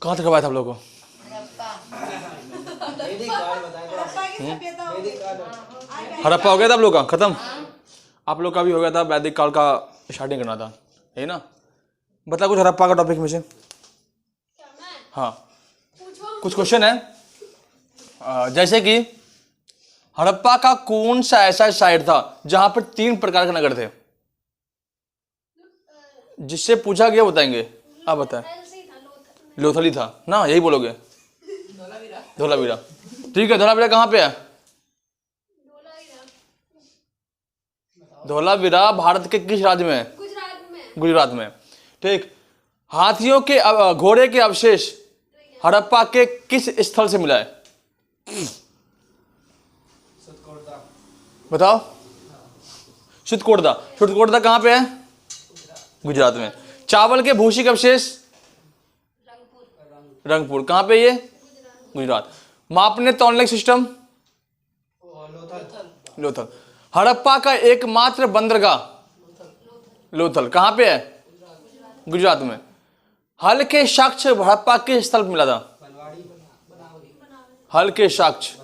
कहाँ तक करवाया था आप लोगों को? हड़प्पा हो गया था आप लोग का खत्म? आप लोग का भी हो गया था, वैदिक काल का स्टार्टिंग करना था, है ना? बता कुछ हड़प्पा का टॉपिक में से। हाँ कुछ क्वेश्चन है, जैसे कि हड़प्पा का कौन सा ऐसा साइट था जहां पर 3 प्रकार के नगर थे? जिससे पूछा गया बताएंगे, आप बताएं। लोथल ही था ना, यही बोलोगे? धोलावीरा। ठीक है, धोलावीरा कहाँ पे है? धोलावीरा भारत के किस राज्य में है? गुजरात में। ठीक। हाथियों के घोड़े के अवशेष हड़प्पा के किस स्थल से मिला है? बताओ। चित्रकूट। चित्रकूट कहाँ पे है? गुजरात में। चावल के भूसी के अवशेष रंगपुर। कहाँ पे ये? गुजरात। मापने तौलने सिस्टम लोथल। हड़प्पा का एकमात्र बंदरगाह लोथल कहाँ पे है? गुजरात में। हल के साक्ष्य हड़प्पा के स्थल पर मिला था? हल के साक्ष्य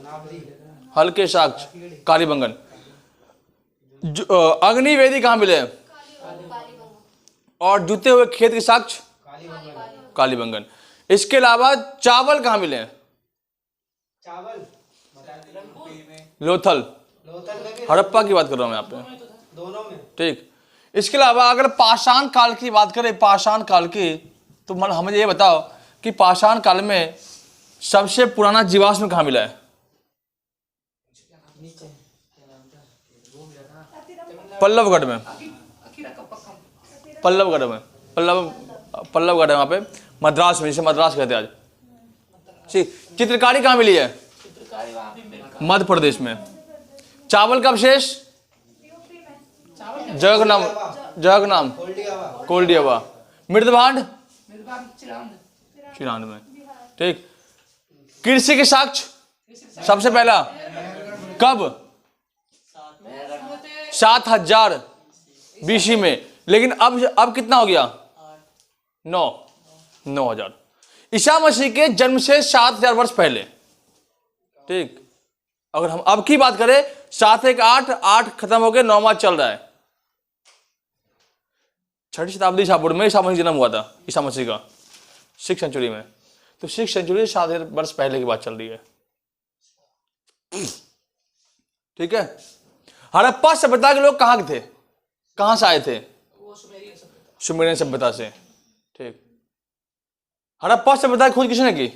कालीबंगन। अग्निवेदी कहाँ मिले? और जूते हुए खेत के साक्ष्य कालीबंगन। इसके अलावा चावल कहाँ मिले? लोथल। हड़प्पा की बात कर रहा हूं मैं यहाँ पे, दोनों में। ठीक। इसके अलावा अगर पाषाण काल की बात करें, पाषाण काल की, तो हमें ये बताओ कि पाषाण काल में सबसे पुराना जीवाश्म कहाँ मिला है? पल्लवगढ़ में। पल्लवगढ़ है वहां पे, मद्रास में, जिसे मद्रास कहते हैं आज। ठीक। चित्रकारी कहाँ मिली है? मध्य प्रदेश में। चावल का अवशेष जगह का नाम कोल्डियावा। मृदभांड चिरांद में। ठीक। कृषि के साक्ष्य सबसे पहला कब? 7000 BC में। लेकिन अब कितना हो गया? 9000। ईसा मसीह के जन्म से 7000 वर्ष पहले। ठीक। अगर हम अब की बात करें, 7 1 8 8 खत्म हो गए, 9वां चल रहा है। 6वीं शताब्दी ईसा पूर्व में ईसा मसीह जन्म हुआ था, ईसा मसीह का 6th सेंचुरी में। तो 6th सेंचुरी 7000 वर्ष पहले की बात चल रही है। ठीक है। हड़प्पा सभ्यता के लोग कहाँ थे, कहां से आए थे? सुमेरियन सभ्यता से। ठीक। हड़प्पा सभ्यता की खोज किसने की?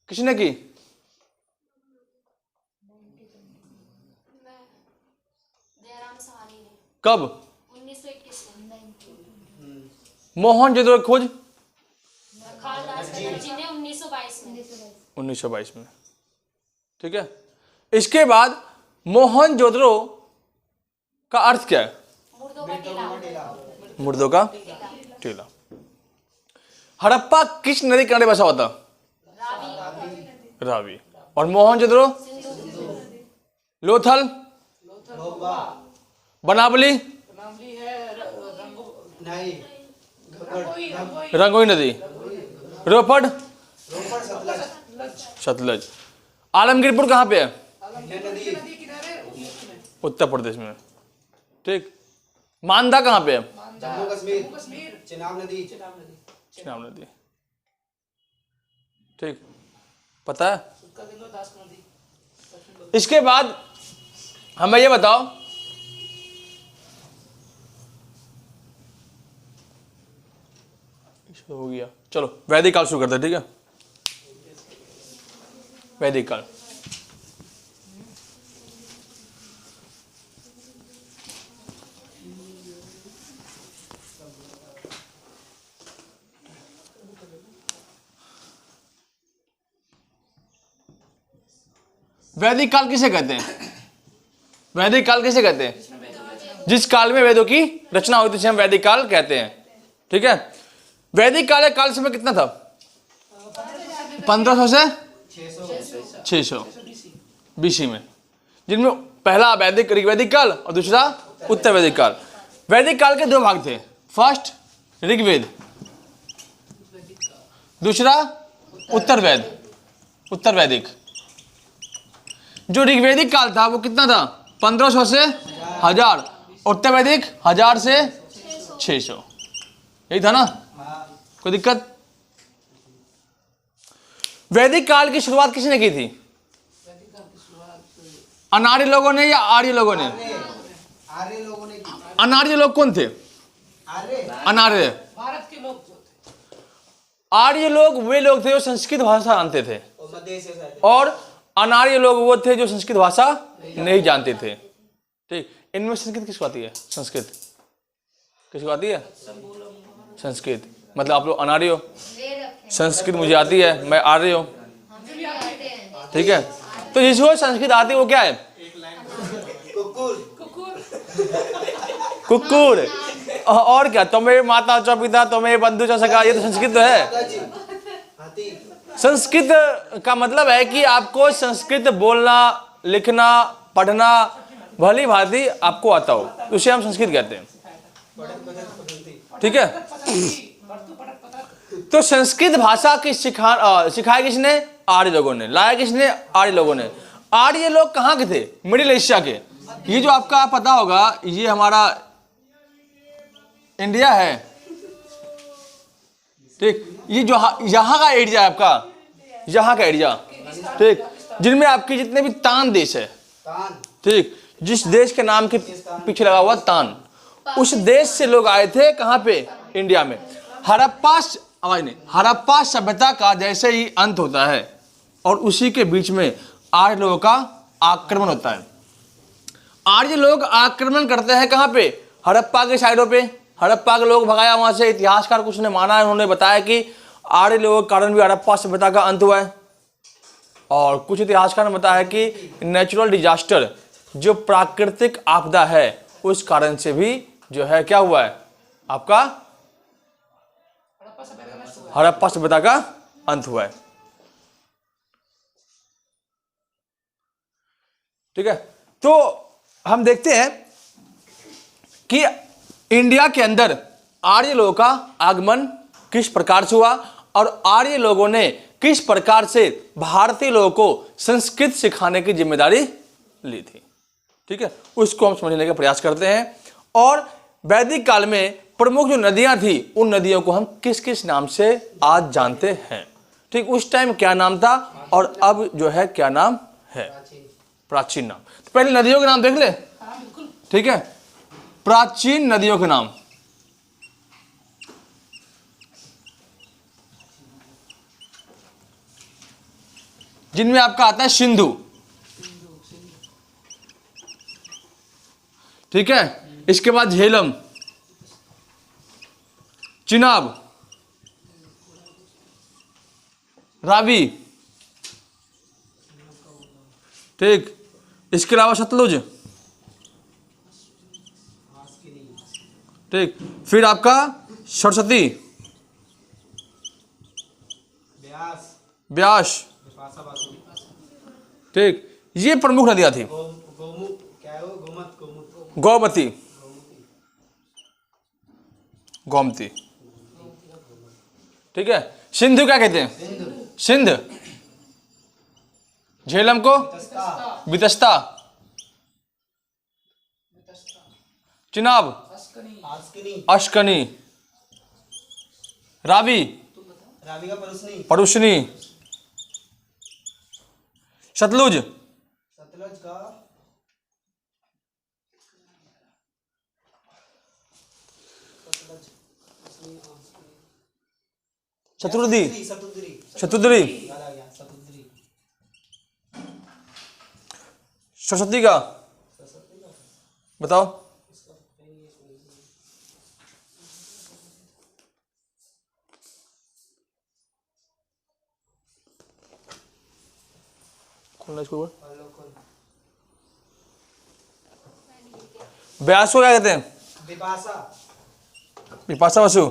किसने की? कब? 1921 खोज 1922 में। ठीक है। इसके बाद मोहनजोदड़ो का अर्थ क्या है? मुर्दों का टीला। हड़प्पा किस नदी किनारे बसा हुआ था? रावी। और मोहनजोदड़ो? लोथल? बनावली? रंगोई नदी। रोपड़? सतलज। आलमगीरपुर कहाँ पे है? उत्तर प्रदेश में। ठीक। मांदा कहाँ पे है? जम्मू कश्मीर। चिनाब नदी। ठीक। पता है? इसके बाद हमें ये बताओ, हो गया। चलो वैदिक काल शुरू करते हैं। ठीक है। वैदिक काल। वैदिक काल किसे कहते हैं? वैदिक काल किसे कहते हैं? जिस काल में वेदों की रचना हुई थी उसे हम वैदिक काल कहते हैं। ठीक है। वैदिक काल समय कितना था? 1500 से 600 BC में, जिनमें पहला वैदिक ऋग्वैदिक काल और दूसरा उत्तर वैदिक काल। वैदिक काल के 2 भाग थे। फर्स्ट ऋग्वेद दूसरा उत्तर वैदिक। जो ऋग्वैदिक काल था वो कितना था? 1500 से 1000। उत्तर वैदिक 1000 से 600। यही था ना? कोई दिक्कत? वैदिक काल की शुरुआत किसने की थी? अनार्य लोगों ने या आर्य लोगों ने? आर्य लोगों ने की। अनार्य लोग कौन थे? अनार्य। भारत के लोग जो थे, आर्य लोग वे लोग थे जो संस्कृत भाषा जानते थे, और मध्य एशिया से आए थे। और अनार्य लोग वो थे जो संस्कृत भाषा नहीं जानते थे। ठीक, इनमें संस्कृत किसको आती है? संस्कृत किसको आती है? संस्कृत। मतलब आप लोग अनार्य हो, संस्कृत मुझे आती है, मैं आर्य हूं। ठीक है, तो जिसको संस्कृत आती है वो क्या है? कुकुर। और क्या? तुम्हें माता चो पिता, तुम्हें बंधु चो सखा, ये तो संस्कृत तो है। हाथी। संस्कृत का मतलब है कि आपको संस्कृत बोलना, लिखना, पढ़ना भली भांति आपको आता हो, उसे हम संस्कृत कहते हैं। ठीक है, तो संस्कृत भाषा की सिखाई किसने? आर्य लोगों ने। लाया किसने? आर्य लोगों ने। आर्य लोग कहाँ के थे? मिडिल एशिया के। ये जो आपका पता होगा, ये हमारा इंडिया है। ठीक, ये जो यहाँ का एरिया है आपका, यहाँ का एरिया, ठीक, जिनमें आपके जितने भी तान देश है, तान। ठीक, जिस देश के नाम के पीछे लगा हुआ तान, उस देश से लोग आए थे। कहाँ पे? इंडिया में। हड़प्पा सभ्यता का जैसे ही अंत होता है और उसी के बीच में आर्य लोगों का आक्रमण होता है। आर्य लोग आक्रमण करते हैं कहाँ पे? हड़प्पा के साइडों पे। हड़प्पा के लोग भगाया वहां से। इतिहासकार कुछ ने माना है, उन्होंने बताया कि आर्य लोगों के कारण भी हड़प्पा सभ्यता का अंत हुआ है। और कुछ इतिहासकार ने बताया कि नेचुरल डिजास्टर, जो प्राकृतिक आपदा है, उस कारण से भी जो है क्या हुआ है? आपका हड़प्पा सभ्यता का अंत हुआ है। ठीक है, तो हम देखते हैं कि इंडिया के अंदर आर्य लोगों का आगमन किस प्रकार से हुआ और आर्य लोगों ने किस प्रकार से भारतीय लोगों को संस्कृत सिखाने की जिम्मेदारी ली थी। ठीक है, उसको हम समझने का प्रयास करते हैं। और वैदिक काल में प्रमुख जो नदियां थी, उन नदियों को हम किस किस नाम से आज जानते हैं। ठीक, उस टाइम क्या नाम था और अब जो है क्या नाम है? प्राचीन नाम। तो पहले नदियों के नाम देख ले। ठीक है, प्राचीन नदियों के नाम। जिनमें आपका आता है सिंधु। ठीक है, इसके बाद झेलम, चिनाब, रावी। ठीक, इसके अलावा सतलुज। ठीक, फिर आपका सरस्वती, ब्यास। ठीक, ये प्रमुख नदियां थी। गोमती, गोमती। ठीक है, सिंधु क्या कहते हैं? सिंध। झेलम को वितस्ता, चिनाब अश्कनी, रावी रावी का परुसनी। परुशनी, सतलुज सतलज का शत्रुदी, सतुद्री। शतुद्री, याद आ गया, सतुद्री। सरस्वती का बताओ। खोलना इसको। व्यास को क्या कहते हैं? विपाशा। विपाशा बसु।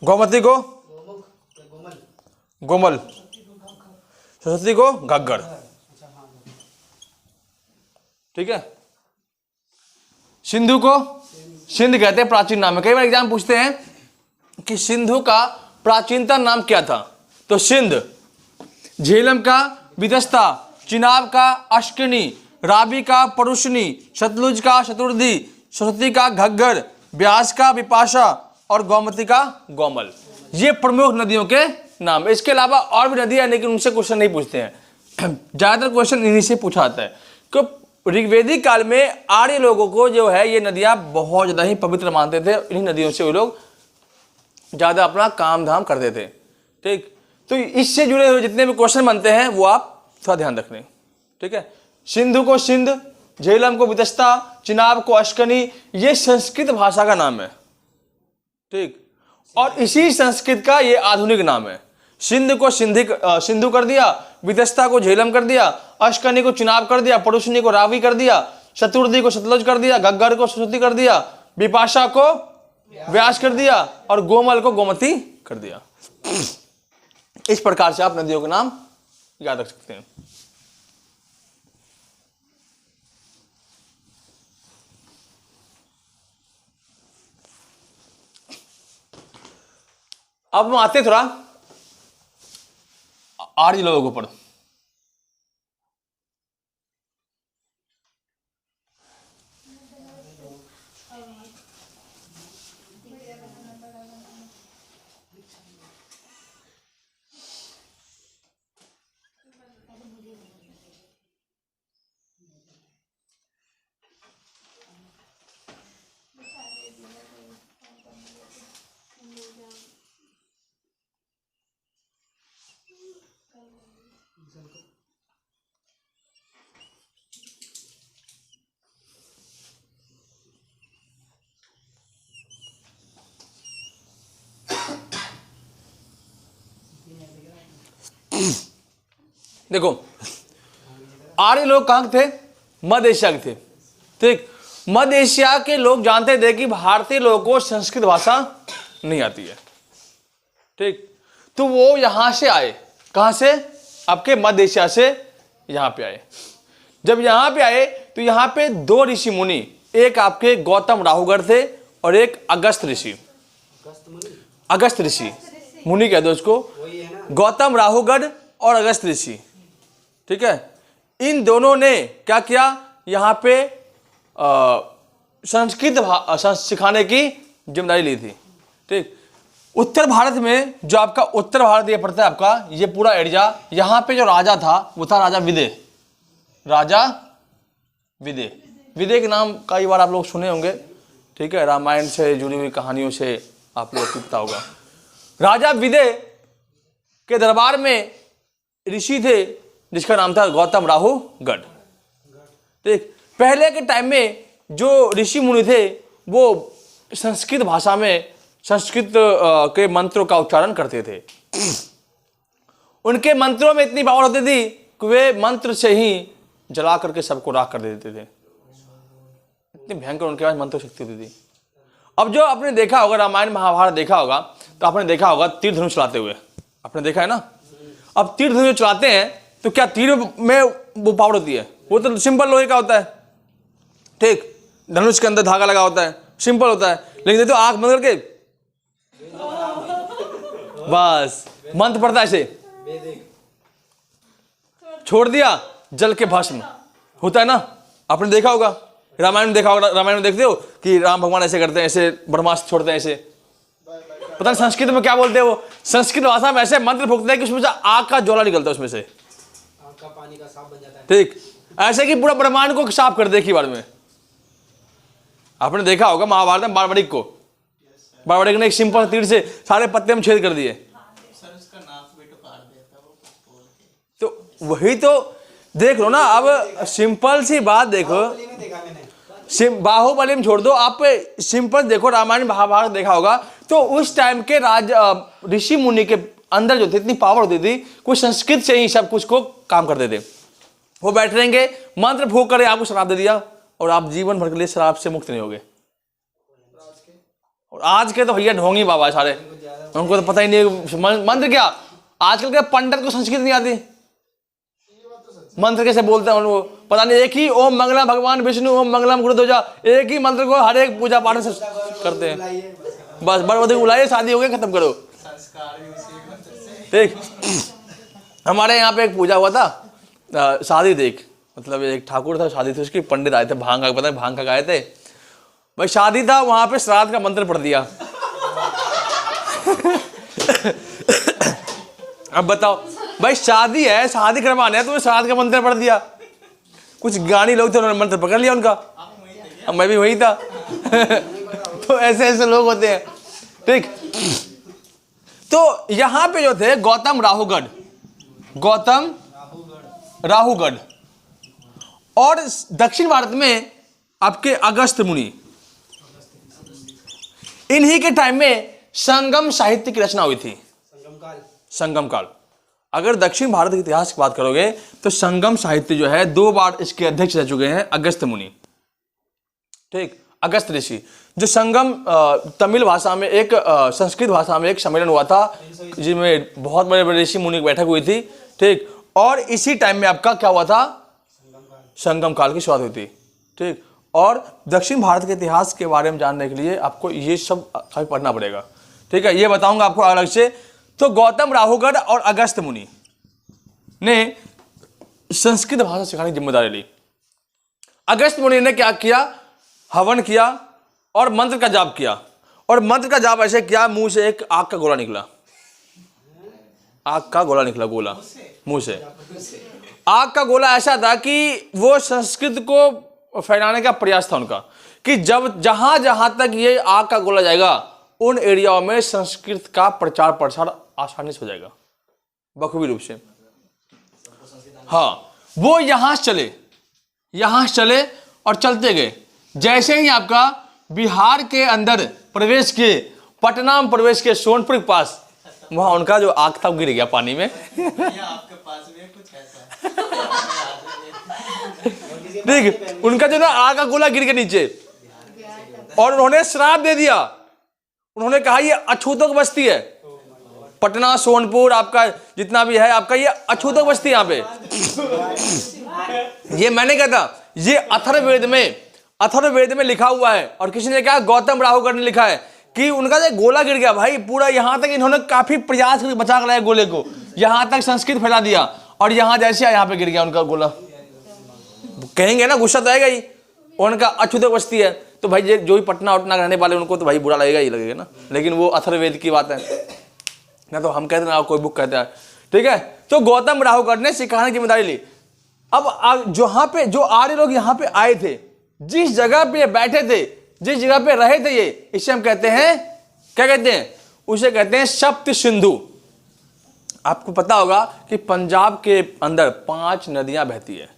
गोमती को गोमुख या गोमल। गोमल। सरस्वती को घग्गर। अच्छा, हाँ। ठीक है, सिंधु को सिंध कहते हैं, प्राचीन नाम है। कई बार एग्जाम पूछते हैं कि सिंधु का प्राचीनतम नाम क्या था? तो सिंध, झेलम का विदस्ता, चिनाब का अश्किनी, रावी का परुशनी, सतलुज का शतुर्धी, सरस्वती का घग्गर, ब्यास का विपाशा और गोमती का गोमल। ये प्रमुख नदियों के नाम। इसके अलावा और भी नदियां, लेकिन उनसे क्वेश्चन नहीं पूछते हैं, ज्यादातर क्वेश्चन इन्हीं से पूछा जाता है। तो ऋग्वेदिक काल में आर्य लोगों को जो है ये नदियां बहुत ज्यादा ही पवित्र मानते थे। इन्हीं नदियों से वो लोग ज्यादा अपना काम धाम करते थे। ठीक, तो इससे जुड़े हुए जितने भी क्वेश्चन बनते हैं वो आप थोड़ा ध्यान रख लें। ठीक है, सिंधु को सिंध, झेलम को वितस्ता, चिनाब को अश्कनी, ये संस्कृत भाषा का नाम है। ठीक, और इसी संस्कृत का ये आधुनिक नाम है। सिंध को सिंधु कर दिया, वितस्ता को झेलम कर दिया, अश्कनी को चिनाब कर दिया, परुशनी को रावी कर दिया, शतुर्धी को सतलुज कर दिया, घग्गर को सरस्वती कर दिया, विपाशा को व्यास कर दिया और गोमल को गोमती कर दिया। इस प्रकार से आप नदियों के नाम याद रख सकते हैं। अब हम आते थोड़ा आर्य लोगों के ऊपर। देखो, आर्य लोग कहां के थे? मध्य एशिया के थे। ठीक, मध्य एशिया के लोग जानते थे कि भारतीय लोगों को संस्कृत भाषा नहीं आती है। ठीक, तो वो यहां से आए। कहां से? आपके मध्य एशिया से यहां पे आए। जब यहां पे आए तो यहां पे दो ऋषि मुनि, एक आपके गौतम राहुगढ़ थे और एक अगस्त ऋषि। अगस्त ऋषि मुनि कह दो उसको, गौतम राहुगढ़ और अगस्त ऋषि। ठीक है, इन दोनों ने क्या किया? यहां पे संस्कृत सिखाने की जिम्मेदारी ली थी। ठीक, उत्तर भारत में जो आपका उत्तर भारत ये पड़ता है, आपका ये पूरा एरिया, यहां पे जो राजा था वो था राजा विदे। राजा विदे, विदे के नाम कई बार आप लोग सुने होंगे। ठीक है, रामायण से जुड़ी हुई कहानियों से आप लोग को पता होगा। राजा विदे के दरबार में ऋषि थे जिसका नाम था गौतम राहुगढ़। ठीक, पहले के टाइम में जो ऋषि मुनि थे वो संस्कृत भाषा में संस्कृत के मंत्रों का उच्चारण करते थे। उनके मंत्रों में इतनी पावर होती थी कि वे मंत्र से ही जला करके सबको राख कर देते थे। इतनी भयंकर उनके पास मंत्र शक्ति होती थी। अब जो आपने देखा होगा, रामायण महाभारत देखा होगा, तो आपने देखा होगा तीर धनुष चलाते हुए, आपने देखा है ना। अब तीर धनुष चलाते हैं तो क्या तीर में वो पावर होती है? वो तो सिंपल लोहे का होता है। ठीक, धनुष के अंदर धागा लगा होता है, सिंपल होता है। लेकिन देखो आंख बंद करके बस मंत्र पड़ता है, ऐसे छोड़ दिया, जल के भस्म होता है ना। आपने देखा होगा, रामायण में देखा होगा। रामायण में देखते हो कि राम भगवान ऐसे करते हैं, ऐसे ब्रह्मास्त्र छोड़ते हैं, ऐसे पता नहीं संस्कृत में क्या बोलते हैं। वो संस्कृत भाषा में ऐसे मंत्र फूकते हैं कि उसमें से आग का ज्वाला निकलता है, उसमें से आग का पानी का साफ बन जाता है। ठीक, ऐसे कि पूरा ब्रह्मांड को साफ कर दे एक ही बार में। आपने देखा होगा महाभारत में बारबड़िक को, बारबड़िक ने एक सिंपल तीर से सारे पत्ते में छेद कर दिए। तो वही तो देख लो ना। अब सिंपल सी बात देखो, बाहुबली में छोड़ दो, आप सिंपल देखो, रामायण महाभारत देखा होगा, तो उस टाइम के ऋषि मुनि के अंदर जो थी इतनी पावर होती थी, कुछ संस्कृत से ही सब कुछ को काम करते थे। वो बैठ रहेंगे, मंत्र फूंक कर आपको शराब दे दिया और आप जीवन भर के लिए शराब से मुक्त नहीं होगे। और आज के तो भैया ढोंगी बाबा सारे, उनको तो पता ही नहीं मंत्र क्या। आजकल के पंडित को संस्कृत नहीं आती, मंत्र कैसे बोलते हैं उनको पता नहीं। एक ही ओम मंगलम भगवान विष्णु, ओम मंगलम गुरुध्वजा, एक ही मंत्र को हर एक पूजा पाठ से करते हैं। बस बड़े बुलाइए, शादी हो गई, खत्म करो। ठीक। हमारे यहाँ पे एक पूजा हुआ था, शादी थी, मतलब एक ठाकुर था, शादी थी उसकी, पंडित आए थे, भांग का पता है, भांग का गाए थे भाई, शादी था, वहां पे श्राद्ध का मंत्र पढ़ दिया। अब बताओ भाई, शादी है, शादी करवाने है, तुम्हें श्राद्ध का मंत्र पढ़ दिया। कुछ ज्ञानी लोग थे, उन्होंने मंत्र पकड़ लिया उनका, अब मैं भी वही था। तो ऐसे ऐसे लोग होते हैं, ठीक। तो यहां पे जो थे गौतम राहुगढ़, और दक्षिण भारत में आपके अगस्त्य मुनि, इन्हीं के टाइम में संगम साहित्य की रचना हुई थी। संगम काल। अगर दक्षिण भारत के इतिहास की बात करोगे तो संगम साहित्य जो है 2 बार इसके अध्यक्ष रह चुके हैं अगस्त्य मुनि, ठीक। अगस्त्य ऋषि, जो संगम तमिल भाषा में एक संस्कृत भाषा में एक सम्मेलन हुआ था, जिसमें बहुत बड़े बड़े ऋषि मुनि की बैठक हुई थी, ठीक। और इसी टाइम में आपका क्या हुआ था, संगम काल की शुरुआत हुई थी, ठीक। और दक्षिण भारत के इतिहास के बारे में जानने के लिए आपको ये सब पढ़ना पड़ेगा, ठीक है। ये बताऊंगा आपको अलग से। तो गौतम राहुगढ़ और अगस्त्य मुनि ने संस्कृत भाषा सिखाने की जिम्मेदारी ली। अगस्त्य मुनि ने क्या किया, हवन किया और मंत्र का जाप किया, और मंत्र का जाप ऐसे किया, मुंह से एक आग का गोला निकला, आग का गोला निकला, गोला मुंह से। आग का गोला ऐसा था कि वो संस्कृत को फैलाने का प्रयास था उनका, कि जब जहां जहां तक ये आग का गोला जाएगा उन एरियाओं में संस्कृत का प्रचार प्रसार आसानी से हो जाएगा, बखूबी रूप से। हाँ, वो यहां से चले और चलते गए। जैसे ही आपका बिहार के अंदर प्रवेश किए, पटना में प्रवेश किए, सोनपुर के पास, वहां उनका जो आग था गिर गया पानी में। आपके पास में कुछ ऐसा ठीक, उनका जो ना आग का गोला गिर के नीचे, और उन्होंने श्राप दे दिया। उन्होंने कहा ये अछूतों की बस्ती है, पटना सोनपुर आपका जितना भी है आपका, ये अछूतों की बस्ती यहाँ पे। ये मैंने कहा था, ये अथर्ववेद में लिखा हुआ है। और किसी ने कहा, गौतम राहुगढ़ ने लिखा है कि उनका जो गोला गिर गया भाई, पूरा यहां तक इन्होंने काफी प्रयास करके बचा कर लाया गोले को, यहां तक संस्कृत फैला दिया, और यहां जैसे यहाँ पे गिर गया उनका गोला। कहेंगे ना, गुस्सा तो आएगा ही, उनका अछूत बस्ती है, तो भाई जो भी पटना उटना रहने वाले उनको तो भाई बुरा लगेगा ही लगेगा ना। लेकिन वो अथर्ववेद की बात है ना, तो हम कहते हैं ना, कोई बुक कहता है, ठीक है। तो गौतम राहुगढ़ ने सिखाने की जिम्मेदारी ली। अब जहां पे जो आर्य लोग यहाँ पे आए थे, जिस जगह पे बैठे थे, जिस जगह पे रहे थे, ये इसे हम कहते हैं, क्या कहते हैं, उसे कहते हैं सप्त सिंधु। आपको पता होगा कि पंजाब के अंदर 5 नदियां बहती है,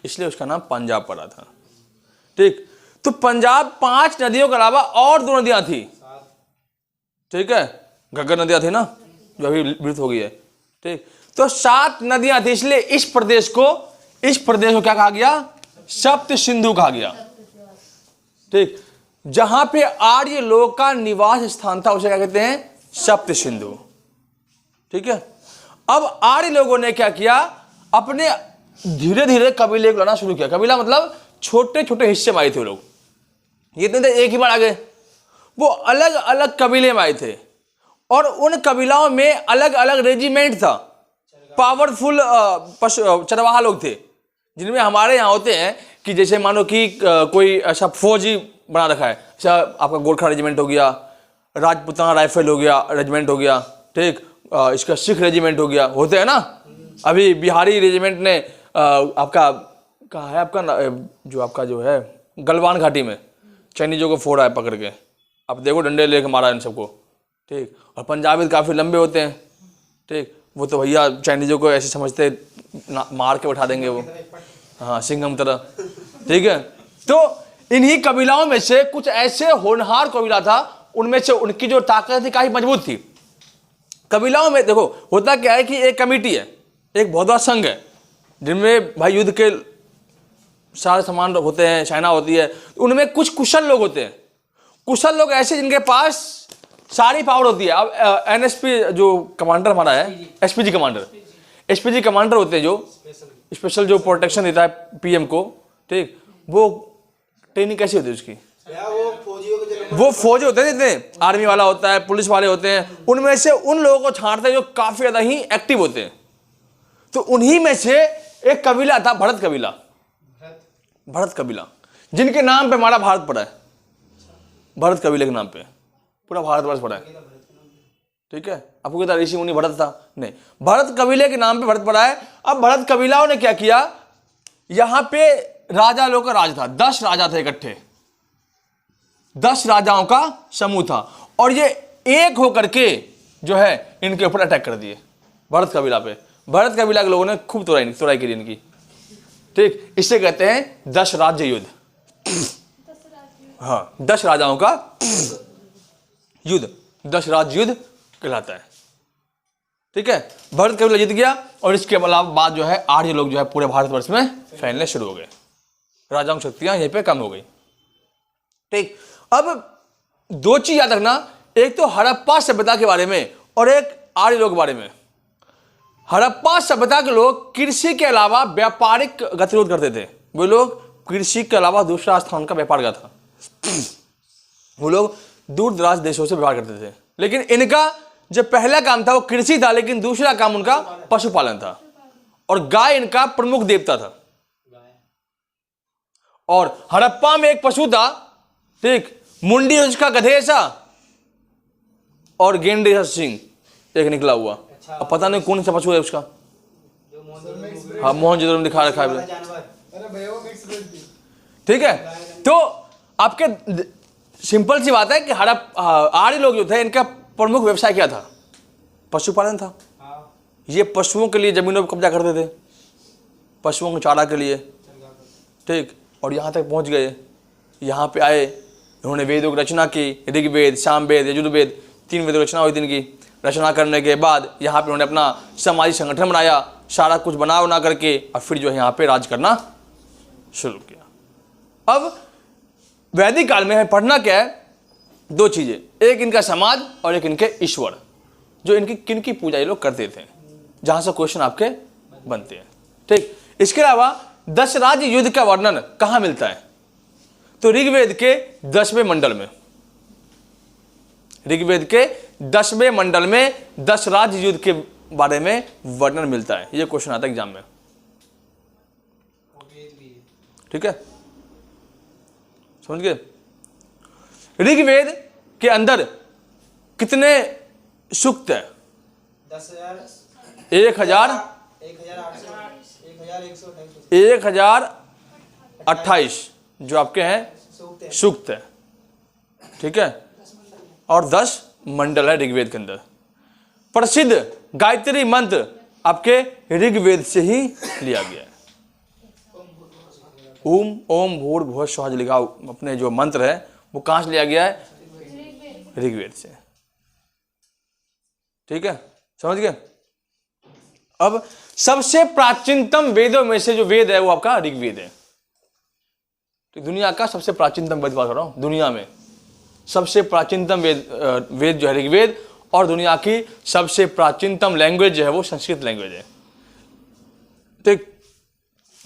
इसलिए उसका नाम पंजाब पड़ा था, ठीक। तो पंजाब 5 नदियों के अलावा और 2 नदियां थी, ठीक है। घग्गर नदियां थी ना, जो अभी विलुप्त हो गई है, ठीक। तो 7 नदियां थी, इसलिए इस प्रदेश को क्या कहा गया, सप्त सिंधु कहा गया, ठीक। जहां पे आर्य लोग का निवास स्थान था उसे क्या कहते हैं, सप्त सिंधु, ठीक है। अब आर्य लोगों ने क्या किया, अपने धीरे धीरे कबीले को लाना शुरू किया। कबीला मतलब छोटे छोटे हिस्से में आए थे लोग, ये तो एक ही बार आ गए, वो अलग अलग कबीले में आए थे, और उन कबीलाओं में अलग अलग रेजिमेंट था, पावरफुल चरवाहा लोग थे, जिनमें हमारे यहाँ होते हैं कि जैसे मानो कि कोई ऐसा फौजी बना रखा है, अच्छा आपका गोरखा रेजिमेंट हो गया, राजपूताना राइफल हो गया रेजिमेंट हो गया, ठीक। इसका सिख रेजिमेंट हो गया, होते हैं ना। अभी बिहारी रेजिमेंट ने आपका कहा है, आपका जो है गलवान घाटी में चाइनीजों को फोड़ा है पकड़ के, अब देखो डंडे लेके मारा इन सबको, ठीक। और पंजाबी काफ़ी लंबे होते हैं, ठीक। वो तो भैया चाइनीजों को ऐसे समझते मार के उठा देंगे वो, हाँ, सिंघम तरह, ठीक है। तो इन्हीं कबीलाओं में से कुछ ऐसे होनहार कबीला था, उनमें से उनकी जो ताकत थी काफी मजबूत थी। कबीलाओं में देखो होता क्या है कि एक कमेटी है, एक बहुत बड़ा संघ है, जिनमें भाई युद्ध के सारे सामान होते हैं, सेना होती है। उनमें कुछ कुशल लोग होते हैं, कुशल लोग ऐसे जिनके पास सारी पावर होती है। अब एनएसपी जो कमांडर हमारा है, एसपीजी कमांडर होते हैं, जो स्पेशल जो प्रोटेक्शन देता है पीएम को, ठीक। वो ट्रेनिंग कैसी होती है उसकी, वो फौजियों को वो फौज होते हैं जितने आर्मी वाला होता है, पुलिस वाले होते हैं, उनमें से उन लोगों को छांटते हैं जो काफी ज्यादा ही एक्टिव होते हैं। तो उन्हीं में से एक कबीला था भरत कबीला। भरत कबीला जिनके नाम पे हमारा भारत पड़ा है, भरत कबीले के नाम पे पूरा भारतवर्ष पड़ा है। ठीक है, आपको कहता ऋषि मुनि भरत था, नहीं, भरत कबीले के नाम पे भरत पड़ा है। अब भरत कबीलाओं ने क्या किया, यहां पे राजा लोगों का राज था, 10 राजा थे इकट्ठे, 10 राजाओं का समूह था, और ये एक होकर के जो है इनके ऊपर अटैक कर दिए भरत कबीला पे। भरत कबीला के लोगों ने खूब तोड़ाई की इनकी। ठीक, इसे कहते हैं 10 राज्य युद्ध। हाँ, 10 राजाओं का युद्ध, 10 राज्य युद्ध कहलाता है। ठीक है, भरत कबीला जीत गया, और इसके अलावा बाद जो है आर्य लोग जो है पूरे भारतवर्ष में फैलने शुरू हो गए, राजाओं की शक्तियां यहीं पे कम हो गई। ठीक, अब 2 चीज याद रखना, एक तो हड़प्पा सभ्यता के बारे में और एक आर्य लोग के बारे में। हड़प्पा सभ्यता के लोग कृषि के अलावा व्यापारिक गतिरोध करते थे। वो लोग कृषि के अलावा दूसरा स्थान का व्यापार का था। वो लोग दूर दराज देशों से व्यापार करते थे, लेकिन इनका जो पहला काम था वो कृषि था, लेकिन दूसरा काम उनका पशुपालन था, और गाय इनका प्रमुख देवता था। और हड़प्पा में एक पशु था, ठीक, मुंडी उसका गधे सा और गेंडे सा सिंह एक निकला हुआ। अब पता नहीं कौन सा पशु है उसका, हाँ मोहनजोदड़ो में दिखा रखा है। ठीक है, तो आपके सिंपल सी बात है कि आर्य लोग जो थे इनका प्रमुख व्यवसाय क्या था, पशुपालन था। ये पशुओं के लिए जमीनों पर कब्जा करते थे, पशुओं को चारा के लिए। ठीक, और यहाँ तक पहुँच गए, यहाँ पे आए, उन्होंने वेदों की रचना की, ऋग्वेद, सामवेद, यजुर्वेद, 3 वेदों की रचना हुई। दिन की रचना करने के बाद यहाँ पे उन्होंने अपना सामाजिक संगठन बनाया, सारा कुछ बना करके, और फिर जो है यहाँ पे राज करना शुरू किया। अब वैदिक काल में हमें पढ़ना क्या है, 2 चीजें, एक इनका समाज और एक इनके ईश्वर, जो इनकी किनकी पूजा ये लोग करते थे, जहां से क्वेश्चन आपके बनते हैं। ठीक, इसके अलावा 10 राज्य युद्ध का वर्णन कहां मिलता है, तो ऋग्वेद के 10वें मंडल में, ऋग्वेद के 10वें मंडल में 10 राज्य युद्ध के बारे में वर्णन मिलता है। यह क्वेश्चन आता है एग्जाम में। ठीक है, समझ गए। ऋग्वेद के अंदर कितने सूक्त है, 1028 जो आपके हैं सूक्त है। ठीक है, और 10 मंडल है ऋग्वेद के अंदर। प्रसिद्ध गायत्री मंत्र आपके ऋग्वेद से ही लिया गया है। ओम भूर्भुवः स्वः लिखा अपने जो मंत्र है वो कहां से लिया गया है, ऋग्वेद से। ठीक है, समझ गए। अब सबसे प्राचीनतम वेदों में से जो वेद है वो आपका ऋग्वेद है। तो दुनिया का सबसे प्राचीनतम वेद बात कर रहा हूं, दुनिया में सबसे प्राचीनतम वेद जो है ऋग्वेद, और दुनिया की सबसे प्राचीनतम लैंग्वेज जो है वो संस्कृत लैंग्वेज है। ठीक,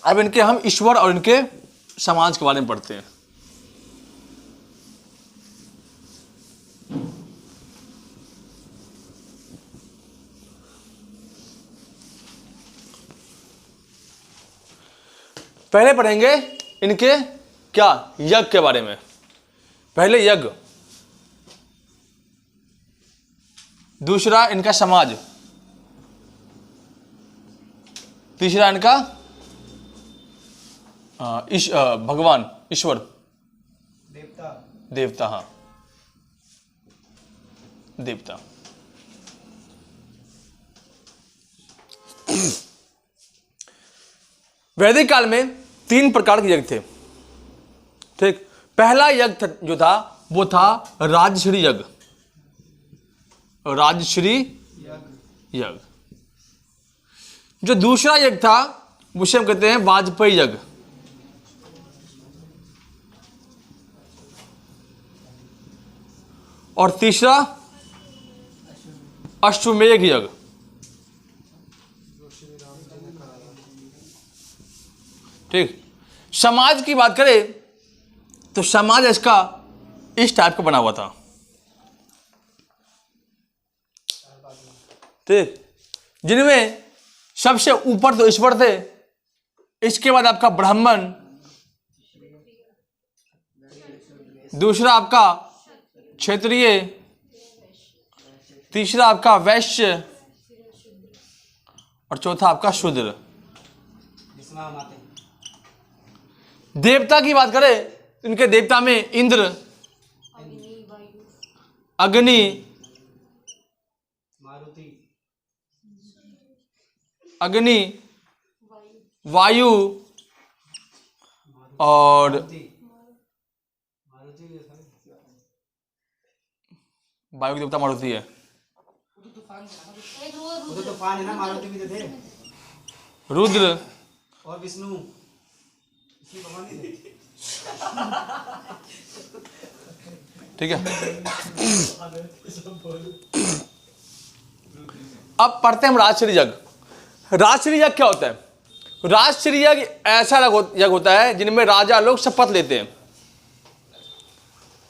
अब इनके हम ईश्वर और इनके समाज के बारे में पढ़ते हैं। पहले पढ़ेंगे इनके क्या, यज्ञ के बारे में। पहले यज्ञ, दूसरा इनका समाज, तीसरा इनका भगवान ईश्वर, देवता, हाँ देवता। वैदिक काल में 3 प्रकार के यज्ञ थे। ठीक, पहला यज्ञ जो था वो था राजश्री यज्ञ, राजश्री यज्ञ। जो दूसरा यज्ञ था उसे हम कहते हैं वाजपेयी यज्ञ। और तीसरा अश्वमेध यज्ञ। ठीक, समाज की बात करें तो समाज इसका इस टाइप का बना हुआ था। ठीक, जिनमें सबसे ऊपर तो ईश्वर थे, इसके बाद आपका ब्राह्मण, दूसरा आपका क्षत्रिय, तीसरा आपका वैश्य और चौथा आपका शूद्र। जिसमें हम आते हैं। देवता की बात करें, इनके देवता में इंद्र, अग्नि, मारुति, अग्नि, वायु और मारुति वायु की देवता मारुति है। वो तो तूफान है ना, मारुति भी तो थे। रुद्र, और विष्णु, विष्णु भगवान भी थे। ठीक है। अब पढ़ते हैं हम राजश्री यज्ञ। राजश्री यज्ञ क्या होता है? राजश्री यज्ञ ऐसा यज्ञ होता है जिनमें राजा लोग शपथ लेते हैं।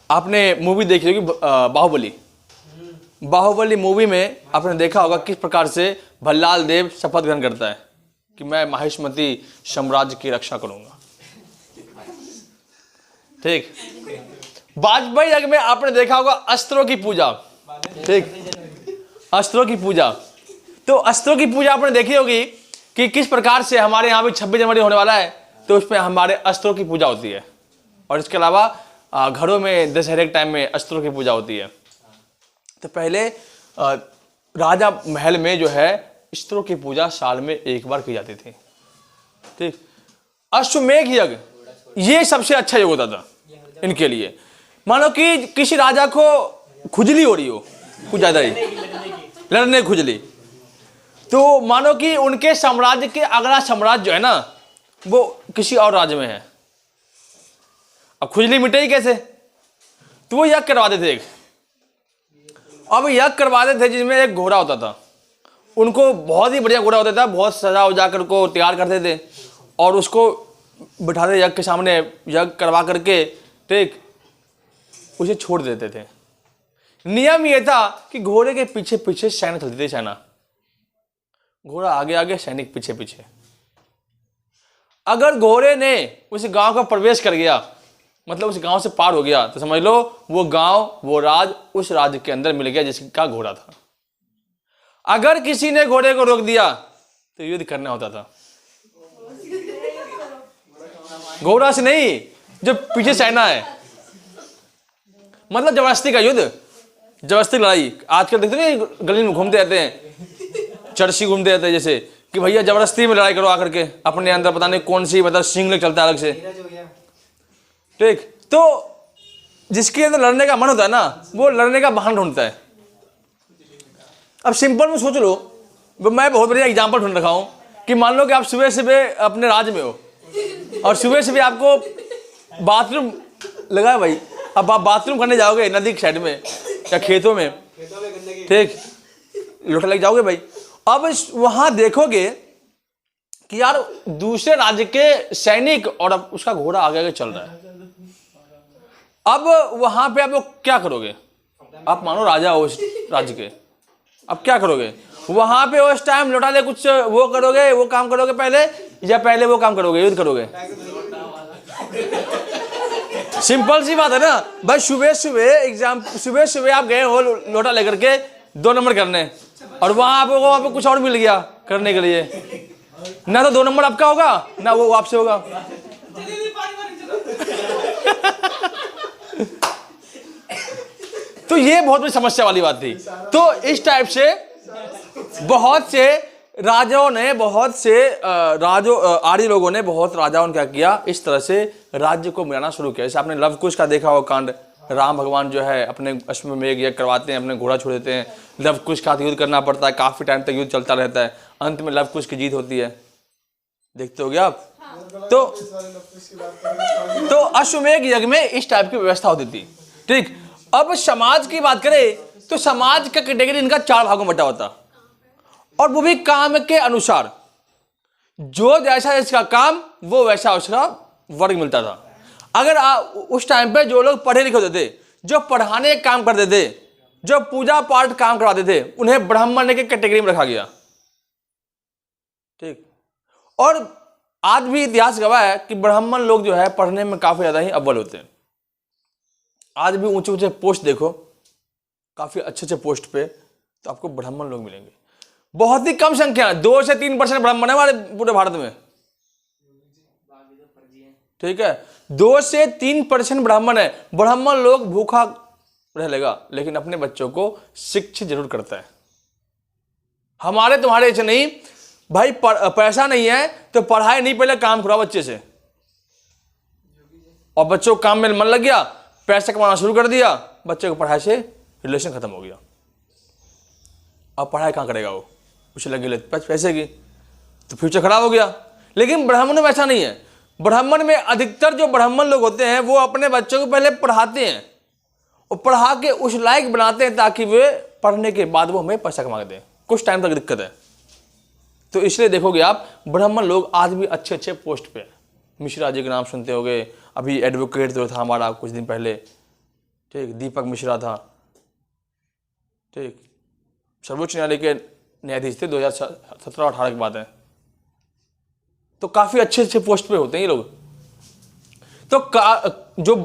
आपने मूवी देखी होगी बाहुबली। बाहुबली मूवी में आपने देखा होगा किस प्रकार से भल्लाल देव शपथ ग्रहण करता है कि मैं माहिष्मती साम्राज्य की रक्षा करूंगा। ठीक, वाजपेयी यज्ञ में आपने देखा होगा अस्त्रों की पूजा। ठीक, अस्त्रों की पूजा। तो अस्त्रों की पूजा आपने देखी होगी कि किस प्रकार से हमारे यहाँ भी 26 जनवरी होने वाला है, तो उसमें हमारे अस्त्रों की पूजा होती है। और इसके अलावा घरों में दशहरे के टाइम में अस्त्रों की पूजा होती है। तो पहले राजा महल में जो है अस्त्रों की पूजा साल में एक बार की जाती थी। ठीक, अश्वमेघ यज्ञ ये सबसे अच्छा योग होता था इनके लिए। मानो कि किसी राजा को खुजली हो रही हो कुछ ज्यादा ही, लड़ने खुजली, तो मानो कि उनके साम्राज्य के अगला साम्राज्य जो है ना वो किसी और राज्य में है। अब खुजली मिटेगी कैसे? तो वो यज्ञ करवाते थे। अब यज्ञ करवाते थे जिसमें एक घोड़ा होता था। उनको बहुत ही बढ़िया घोड़ा होता था, बहुत सजा उजा कर को तैयार करते थे और उसको बिठाते यज्ञ के सामने, यज्ञ करवा करके ठीक उसे छोड़ देते थे। नियम यह था कि घोड़े के पीछे पीछे सेना चलती थी, सेना। घोड़ा आगे आगे, सैनिक पीछे पीछे। अगर घोड़े ने उस गांव का प्रवेश कर गया, मतलब उस गांव से पार हो गया, तो समझ लो वो गांव, वो राज उस राज्य के अंदर मिल गया जिसका घोड़ा था। अगर किसी ने घोड़े को रोक दिया तो युद्ध करना होता था। घोड़ा से नहीं, जो पीछे सेना है, मतलब जबरदस्ती का युद्ध, जबरदस्ती लड़ाई। आजकल देखते नहीं गली में घूमते रहते हैं, चर्ची घूमते रहते हैं, जैसे कि भैया जबरदस्ती में लड़ाई करो आकर के, अपने अंदर पता नहीं कौन सी मतलब सिंह लेकर चलता है अलग से। नीरज हो गया। ठीक, तो जिसके अंदर लड़ने का मन होता है ना, वो लड़ने का बहाना ढूंढता है। अब सिंपल में सोच लो, मैं बहुत बढ़िया एग्जांपल ढूंढ रखा हूं कि मान लो कि आप सुबह सुबह अपने राज्य में हो और सुबह सुबह आपको बाथरूम लगा है भाई। अब आप बाथरूम करने जाओगे नदी के साइड में या खेतों में, ठीक, लोटा लेके जाओगे भाई। अब वहां देखोगे कि यार दूसरे राज्य के सैनिक और अब उसका घोड़ा आगे आगे चल रहा है। अब वहां पे आप लोग क्या करोगे? आप मानो राजा हो उस राज्य के, अब क्या करोगे? वहां पे उस टाइम लौटा ले कुछ वो करोगे, वो काम करोगे पहले, या पहले वो काम करोगे, युद्ध करोगे? सिंपल सी बात है ना भाई। सुबह सुबह आप गए हो लोटा लेकर के 2 नंबर करने, और वहां आपको कुछ और मिल गया करने के लिए, ना तो 2 नंबर आपका होगा ना वो आपसे होगा। तो ये बहुत बड़ी समस्या वाली बात थी। तो इस टाइप से बहुत से राजाओं ने, बहुत से आर्य लोगों ने, बहुत राजाओं ने क्या किया, इस तरह से राज्य को मिलाना शुरू किया। जैसे आपने लव कुश का देखा हो कांड, राम भगवान जो है अपने अश्वमेघ यज्ञ करवाते हैं, अपने घोड़ा छोड़ देते हैं, लव कुश का युद्ध करना पड़ता है, काफी टाइम तक युद्ध चलता रहता है, अंत में लव कुश की जीत होती है। देखते होगे आप। तो अश्वमेघ यज्ञ में इस टाइप की व्यवस्था होती थी। ठीक, अब समाज की बात करें तो समाज का कैटेगरी इनका 4 भागों में बटा होता, और वो भी काम के अनुसार। जो जैसा इसका काम वो वैसा उसका वर्ग मिलता था। अगर उस टाइम पे जो लोग पढ़े लिखे होते थे, जो पढ़ाने का काम करते थे, जो पूजा पाठ काम कराते थे, उन्हें ब्राह्मण के कैटेगरी में रखा गया। ठीक। और आज भी इतिहास गवाह है कि ब्राह्मण लोग जो है पढ़ने में काफी ज्यादा ही अव्वल होते हैं। आज भी ऊंचे ऊंचे पोस्ट देखो, काफी अच्छे अच्छे पोस्ट पे तो आपको ब्राह्मण लोग मिलेंगे। बहुत ही कम संख्या, 2 से 3% ब्राह्मण है हमारे पूरे भारत में। ठीक है, 2 से 3% ब्राह्मण है। ब्राह्मण लोग भूखा रह लेगा लेकिन अपने बच्चों को शिक्षित जरूर करता है। हमारे तुम्हारे ऐसे नहीं भाई, पैसा नहीं है तो पढ़ाई नहीं, पहले काम कराओ बच्चे से, और बच्चों को काम में मन लग गया, पैसा कमाना शुरू कर दिया, बच्चे को पढ़ाई से रिलेशन खत्म हो गया। अब पढ़ाई कहाँ करेगा वो, उसे लगे पैसे की, तो फ्यूचर खराब हो गया। लेकिन ब्राह्मण में ऐसा नहीं है। ब्राह्मण में अधिकतर जो ब्राह्मण लोग होते हैं वो अपने बच्चों को पहले पढ़ाते हैं और पढ़ा के उस लायक बनाते हैं ताकि वे पढ़ने के बाद वो हमें पैसा कमा दें। कुछ टाइम तक दिक्कत है, तो इसलिए देखोगे आप ब्राह्मण लोग आज भी अच्छे अच्छे पोस्ट पे हैं। मिश्रा जी का नाम सुनते होगे, अभी एडवोकेट जो था हमारा कुछ दिन पहले, ठीक, दीपक मिश्रा था, ठीक, सर्वोच्च न्यायालय के न्यायाधीश थे, 2017-18 की बात है। तो काफी अच्छे अच्छे पोस्ट पे होते हैं ये लोग। तो जो